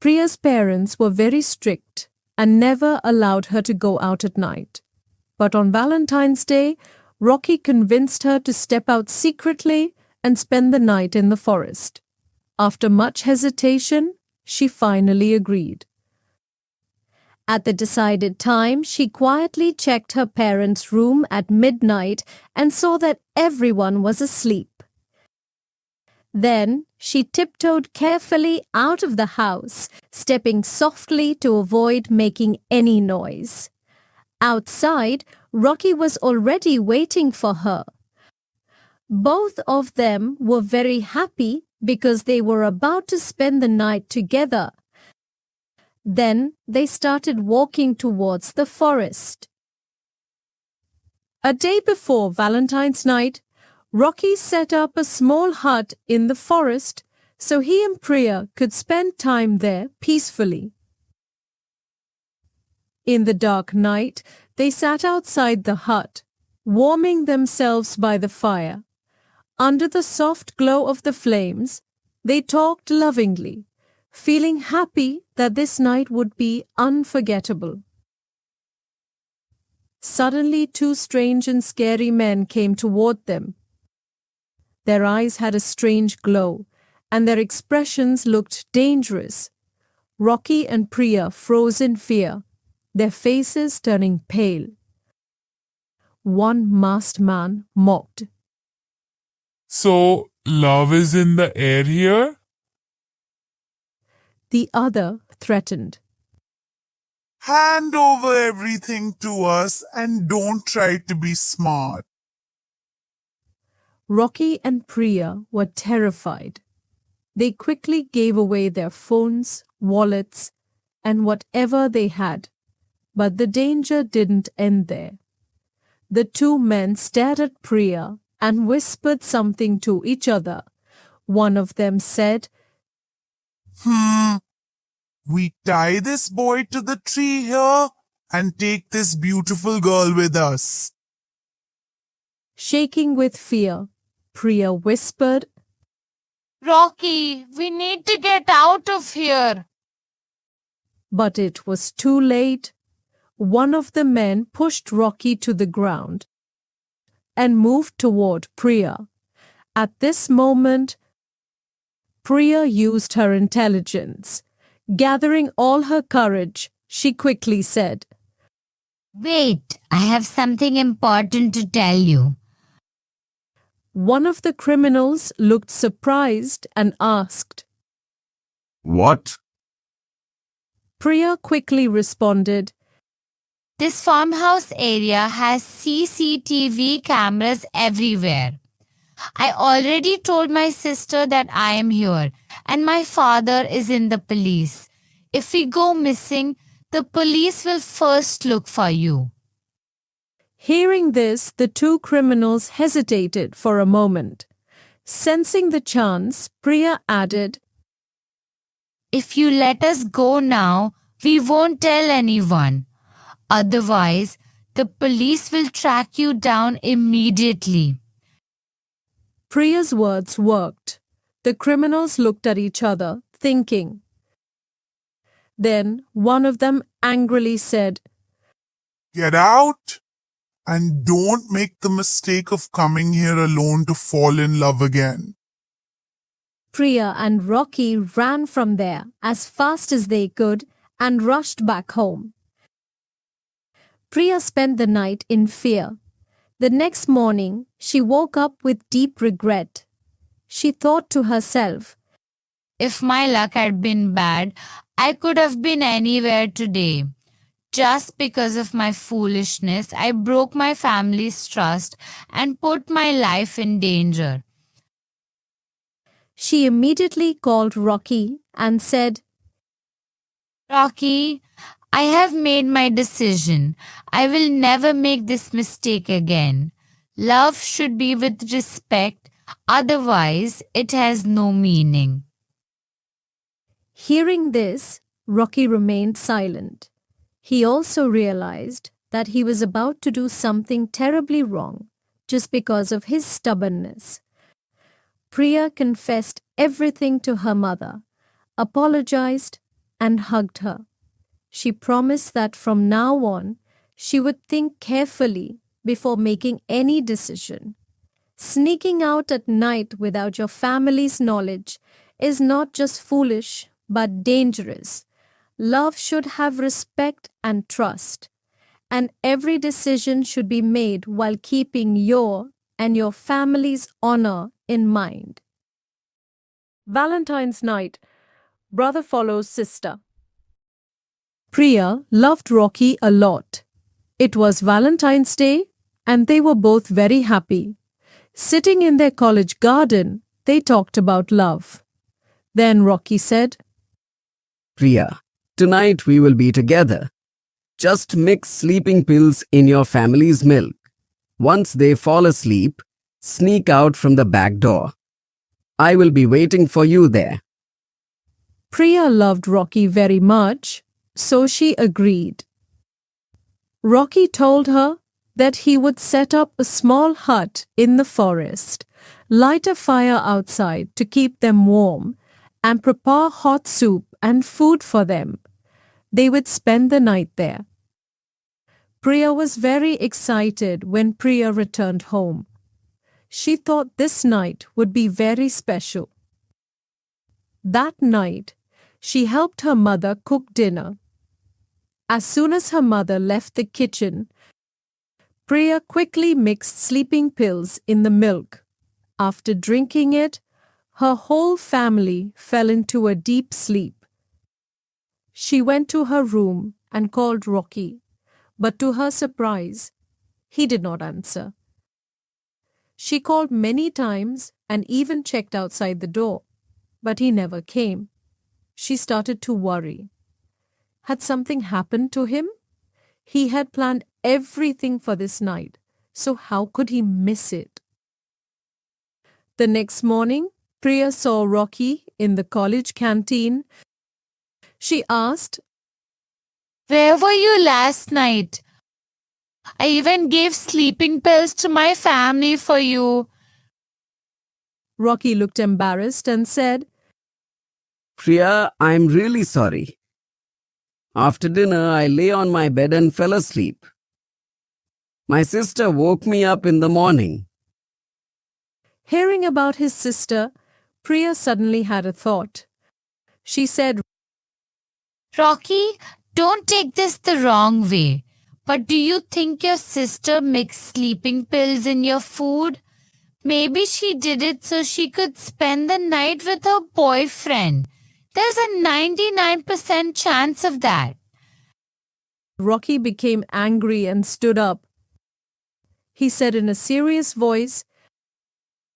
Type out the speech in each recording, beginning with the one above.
Priya's parents were very strict and never allowed her to go out at night. But on Valentine's Day, Rocky convinced her to step out secretly and spend the night in the forest. After much hesitation, she finally agreed. At the decided time, she quietly checked her parents' room at midnight and saw that everyone was asleep. Then she tiptoed carefully out of the house, stepping softly to avoid making any noise. Outside, Rocky was already waiting for her. Both of them were very happy because they were about to spend the night together. Then they started walking towards the forest. A day before Valentine's Night, Rocky set up a small hut in the forest so he and Priya could spend time there peacefully. In the dark night, they sat outside the hut, warming themselves by the fire. Under the soft glow of the flames, they talked lovingly, feeling happy that this night would be unforgettable. Suddenly, two strange and scary men came toward them. Their eyes had a strange glow, and their expressions looked dangerous. Rocky and Priya froze in fear, their faces turning pale. One masked man mocked. So, love is in the air here? The other threatened. Hand over everything to us and don't try to be smart. Rocky and Priya were terrified. They quickly gave away their phones, wallets, and whatever they had. But the danger didn't end there. The two men stared at Priya and whispered something to each other. One of them said, We tie this boy to the tree here and take this beautiful girl with us. Shaking with fear, Priya whispered, Rocky, we need to get out of here. But it was too late. One of the men pushed Rocky to the ground and moved toward Priya. At this moment, Priya used her intelligence. Gathering all her courage, she quickly said, Wait, I have something important to tell you. One of the criminals looked surprised and asked. What? Priya quickly responded, This farmhouse area has CCTV cameras everywhere. I already told my sister that I am here and my father is in the police. If we go missing, the police will first look for you. Hearing this, the two criminals hesitated for a moment. Sensing the chance, Priya added, If you let us go now, we won't tell anyone. Otherwise, the police will track you down immediately. Priya's words worked. The criminals looked at each other, thinking. Then one of them angrily said, Get out and don't make the mistake of coming here alone to fall in love again. Priya and Rocky ran from there as fast as they could and rushed back home. Priya spent the night in fear. The next morning, she woke up with deep regret. She thought to herself, If my luck had been bad, I could have been anywhere today. Just because of my foolishness, I broke my family's trust and put my life in danger. She immediately called Rocky and said, Rocky, I have made my decision. I will never make this mistake again. Love should be with respect, otherwise it has no meaning. Hearing this, Rocky remained silent. He also realized that he was about to do something terribly wrong just because of his stubbornness. Priya confessed everything to her mother, apologized, and hugged her. She promised that from now on, she would think carefully before making any decision. Sneaking out at night without your family's knowledge is not just foolish, but dangerous. Love should have respect and trust, and every decision should be made while keeping your and your family's honor in mind. Valentine's Night, brother follows sister. Priya loved Rocky a lot. It was Valentine's Day, and they were both very happy. Sitting in their college garden, they talked about love. Then Rocky said, Priya, tonight we will be together. Just mix sleeping pills in your family's milk. Once they fall asleep, sneak out from the back door. I will be waiting for you there. Priya loved Rocky very much, so she agreed. Rocky told her that he would set up a small hut in the forest, light a fire outside to keep them warm, and prepare hot soup and food for them. They would spend the night there. Priya was very excited when Priya returned home. She thought this night would be very special. That night, she helped her mother cook dinner. As soon as her mother left the kitchen, Priya quickly mixed sleeping pills in the milk. After drinking it, her whole family fell into a deep sleep. She went to her room and called Rocky, but to her surprise, he did not answer. She called many times and even checked outside the door, but he never came. She started to worry. Had something happened to him? He had planned everything for this night, so how could he miss it? The next morning, Priya saw Rocky in the college canteen. She asked, Where were you last night? I even gave sleeping pills to my family for you. Rocky looked embarrassed and said, Priya, I'm really sorry. After dinner, I lay on my bed and fell asleep. My sister woke me up in the morning. Hearing about his sister, Priya suddenly had a thought. She said, Rocky, don't take this the wrong way. But do you think your sister mixed sleeping pills in your food? Maybe she did it so she could spend the night with her boyfriend. There's a 99% chance of that. Rocky became angry and stood up. He said in a serious voice,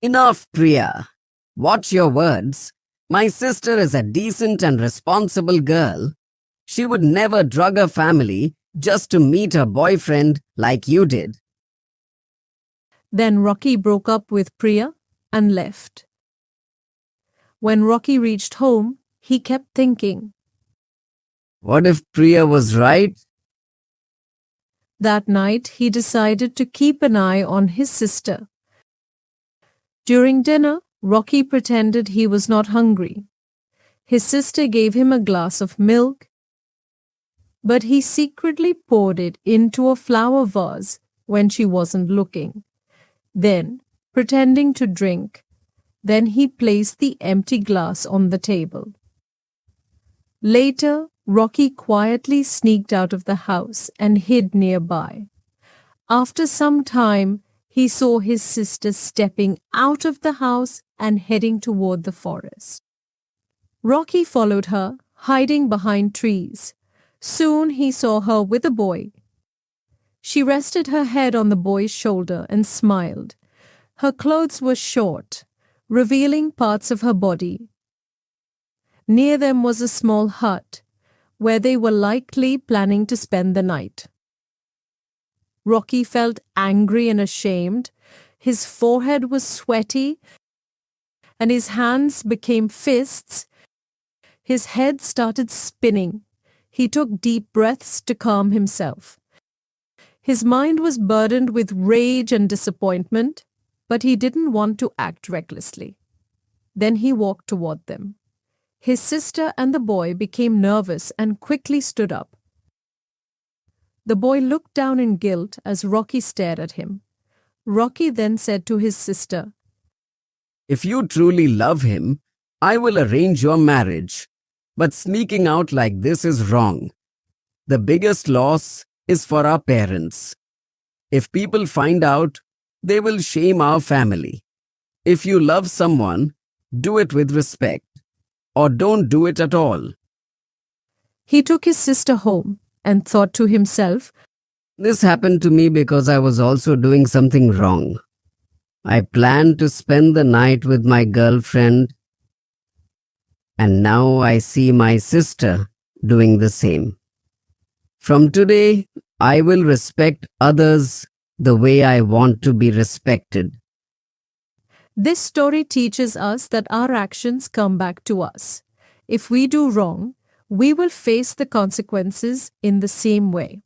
Enough, Priya. Watch your words. My sister is a decent and responsible girl. She would never drug her family just to meet her boyfriend like you did. Then Rocky broke up with Priya and left. When Rocky reached home, he kept thinking. What if Priya was right? That night, he decided to keep an eye on his sister. During dinner, Rocky pretended he was not hungry. His sister gave him a glass of milk, but he secretly poured it into a flower vase when she wasn't looking. Then, pretending to drink, then he placed the empty glass on the table. Later, Rocky quietly sneaked out of the house and hid nearby. After some time, he saw his sister stepping out of the house and heading toward the forest. Rocky followed her, hiding behind trees. Soon he saw her with a boy. She rested her head on the boy's shoulder and smiled. Her clothes were short, revealing parts of her body. Near them was a small hut, where they were likely planning to spend the night. Rocky felt angry and ashamed. His forehead was sweaty, and his hands became fists. His head started spinning. He took deep breaths to calm himself. His mind was burdened with rage and disappointment, but he didn't want to act recklessly. Then he walked toward them. His sister and the boy became nervous and quickly stood up. The boy looked down in guilt as Rocky stared at him. Rocky then said to his sister, If you truly love him, I will arrange your marriage. But sneaking out like this is wrong. The biggest loss is for our parents. If people find out, they will shame our family. If you love someone, do it with respect, or don't do it at all. He took his sister home and thought to himself, This happened to me because I was also doing something wrong. I planned to spend the night with my girlfriend, and now I see my sister doing the same. From today, I will respect others the way I want to be respected. This story teaches us that our actions come back to us. If we do wrong, we will face the consequences in the same way.